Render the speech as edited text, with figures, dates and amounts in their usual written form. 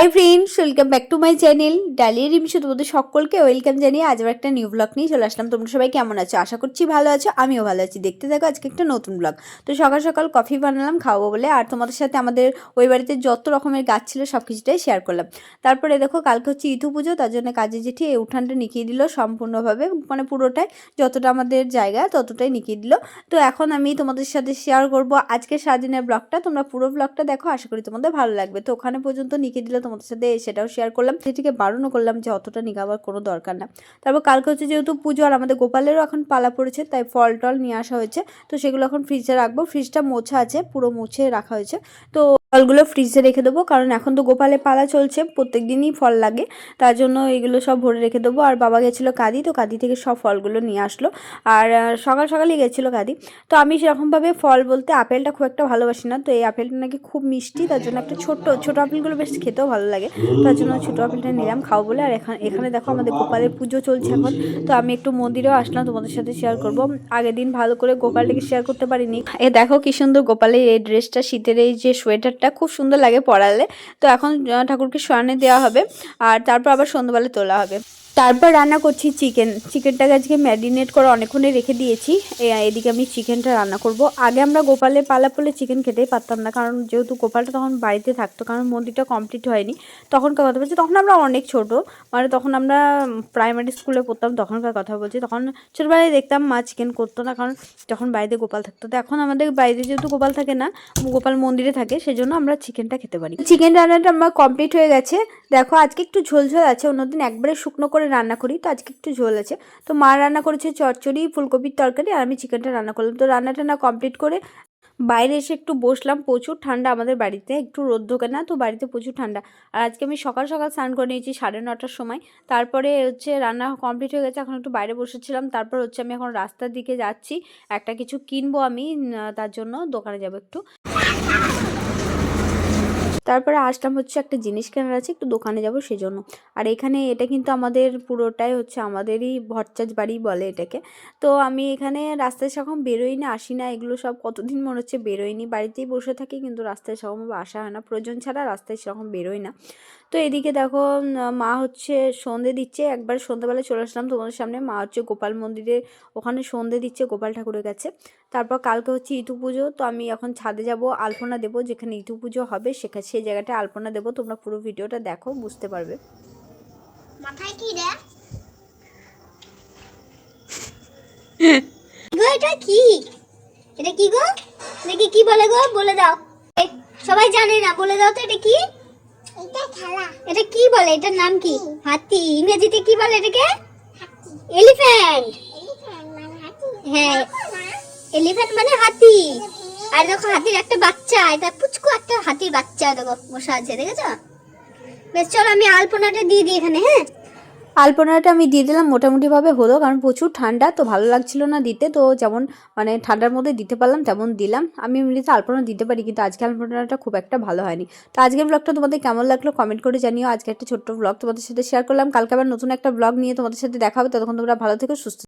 High friends, welcome back to my channel Dalia Rimsho. তোমাদের সকলকে welcome জানিয়ে আজ একটা নিউ ব্লগ নিয়ে চলে আসলাম। তোমরা সবাই কেমন আছো? আশা করছি ভালো আছো, আমিও ভালো আছি। দেখতে থাকো আজকে একটা নতুন ব্লগ। তো সকাল সকাল কফি বানালাম খাওয়াবো বলে, আর তোমাদের সাথে আমাদের ওই বাড়িতে যত রকমের গাছ ছিল সব কিছুটাই শেয়ার করলাম। তারপরে দেখো কালকে হচ্ছে ইথু পুজো, তার জন্য কাজে জেঠি এই উঠানটা নিকিয়ে দিল সম্পূর্ণভাবে, মানে পুরোটাই, যতটা আমাদের জায়গা ততটাই নিকিয়ে দিল। তো এখন আমি তোমাদের সাথে শেয়ার করব আজকে সারাদিনের ব্লগটা। তোমরা পুরো ব্লগটা দেখো, আশা করি তোমাদের ভালো লাগবে। তো ওখানে পর্যন্ত নিকিয়ে দিলে তোমাদের সাথে সেটাও শেয়ার করলাম। সেটিকে বারণও করলাম যে অতটা নিগাবার কোনো দরকার না। তারপর কালকে হচ্ছে যেহেতু পুজো, আর আমাদের গোপালেরও এখন পালা পড়েছে, তাই ফল টল নিয়ে আসা হয়েছে। তো সেগুলো এখন ফ্রিজে রাখবো। ফ্রিজটা মোছা আছে, পুরো মুছে রাখা হয়েছে। তো ফলগুলো ফ্রিজে রেখে দেবো, কারণ এখন তো গোপালের পালা চলছে, প্রত্যেক দিনই ফল লাগে। তার জন্য এগুলো সব ভরে রেখে দেবো। আর বাবা গেছিলো কাঁদি, তো কাঁদি থেকে সব ফলগুলো নিয়ে আসলো। আর সকাল সকালই গেছিলো কাঁদি। তো আমি সেরকমভাবে ফল বলতে আপেলটা খুব একটা ভালোবাসি না। তো এই আপেলটা নাকি খুব মিষ্টি, তার জন্য একটা ছোট আপেলগুলো বেশ খেতেও ভালো লাগে। তার জন্য ছোটো আপেলটা নিলাম খাও বলে। আর এখানে দেখো আমাদের গোপালের পুজো চলছে এখন। তো আমি একটু মন্দিরেও আসলাম, তোমাদের সাথে শেয়ার করব। আগের দিন ভালো করে গোপালটাকে শেয়ার করতে পারিনি। এ দেখো কি সুন্দর গোপালের এই ড্রেসটা, শীতের এই যে সোয়েটারটা খুব সুন্দর লাগে পরালে। তো এখন ঠাকুরকে শয়নে দেওয়া হবে, আর তারপর আবার সন্ধ্যাবেলা তোলা হবে। তারপর রান্না করছি চিকেনটাকে আজকে ম্যারিনেট করে অনেকক্ষণে রেখে দিয়েছি। এদিকে আমি চিকেনটা রান্না করব। আগে আমরা গোপালের পালা পড়লে চিকেন খেতেই পারতাম না, কারণ যেহেতু গোপালটা তখন বাড়িতে থাকতো, কারণ মন্দিরটা কমপ্লিট হয়নি তখনকার কথা বলছি। তখন আমরা অনেক ছোট, মানে তখন আমরা প্রাইমারি স্কুলে পড়তাম, তখনকার কথা বলছি। তখন ছোটোবেলায় দেখতাম মা চিকেন করতো না, কারণ যখন বাড়িতে গোপাল থাকতো। তো এখন আমাদের বাড়িতে যেহেতু গোপাল থাকে না, গোপাল মন্দিরে থাকে, সেজন্য আমরা চিকেনটা খেতে পারি। চিকেন রান্নাটা আমার কমপ্লিট হয়ে গেছে। দেখো আজকে একটু ঝোল ঝোল আছে, অন্যদিন একবারে শুকনো করে রান্না করি, তো আজকে একটু ঝোল আছে। তো মা রান্না করেছে চচ্চড়ি, ফুলকপির তরকারি, আর আমি চিকেনটা রান্না করলাম। তো রান্নাটা না কমপ্লিট করে বাইরে এসে একটু বসলাম। প্রচুর ঠান্ডা আমাদের বাড়িতে, একটু রোদ ঢোকে না, তো বাড়িতে প্রচুর ঠান্ডা। আর আজকে আমি সকাল সকাল স্নান করে নিয়েছি 9:30টার সময়। তারপরে হচ্ছে রান্না কমপ্লিট হয়ে গেছে, এখন একটু বাইরে বসেছিলাম। তারপর হচ্ছে আমি এখন রাস্তার দিকে যাচ্ছি, একটা কিছু কিনবো আমি, তার জন্য দোকানে যাবো একটু। তারপরে আসলাম হচ্ছে একটা জিনিস কেনার আছে, একটু দোকানে যাব সেজন্য। আর এখানে এটা কিন্তু আমাদের পুরোটাই হচ্ছে আমাদেরই ভট্টাচ বাড়ি বলে এটাকে। তো আমি এখানে রাস্তায় সেরকম বেরোই না, আসি না, এগুলো সব কতদিন মনে হচ্ছে বেরোয়নি, বাড়িতেই বসে থাকি, কিন্তু রাস্তায় সেরকমভাবে আসা হয় না, প্রয়োজন ছাড়া রাস্তায় সেরকম বেরোই না। তো এদিকে দেখো মা হচ্ছে সন্ধে দিচ্ছে। একবার সন্ধ্যেবেলা চলে আসলাম তোমাদের সামনে। মা হচ্ছে গোপাল মন্দিরে ওখানে সন্ধে দিচ্ছে গোপাল ঠাকুরের কাছে। তারপর কালকে হচ্ছে ইতু পুজো, তো আমি এখন ছাদে যাব আলপনা দেবো, যেখানে ইতু পুজো হবে সেখানে, সেই জায়গাটা আলপনা দেবো। তোমরা পুরো ভিডিওটা দেখো, বুঝতে পারবে। মাথায় কি রে? এটা কি? এটা কি গো? দেখি কি বলে গো, বলে দাও। সবাই জানে না, বলে দাও তো এটা কি? এটা খেলা। এটা কি বলে? এটার নাম কি? হাতি। ইংরেজিতে কি বলে এটাকে? এলিফ্যান্ট। এলিফ্যান্ট মানে হাতি। হ্যাঁ, এলিফ্যান্ট মানে হাতি। আর দেখো হাতির একটা বাচ্চা, এটা পুচকু একটা হাতির বাচ্চা দেখো বসে আছে, দেখেছো? বেশ, চলো আমি আলপনাটা দিয়ে দিই এখানে। হ্যাঁ, আলপনাটা আমি দিয়ে দিলাম, মোটামুটিভাবে হলো, কারণ প্রচুর ঠান্ডা, তো ভালো লাগছিল না দিতে। তো যেমন মানে ঠান্ডার মধ্যে দিতে পারলাম তেমন দিলাম। আমি এমনিতে আলপনা দিতে পারি, কিন্তু আজকে আলপনাটা খুব একটা ভালো হয়নি। তো আজকের ব্লগটা তোমাদের কেমন লাগলো কমেন্ট করে জানিও। আজকে একটা ছোট্ট ব্লগ তোমাদের সাথে শেয়ার করলাম, কালকে আবার নতুন একটা ব্লগ নিয়ে তোমাদের সাথে দেখা হবে। ততক্ষণ তোমরা ভালো থেকো, সুস্থ।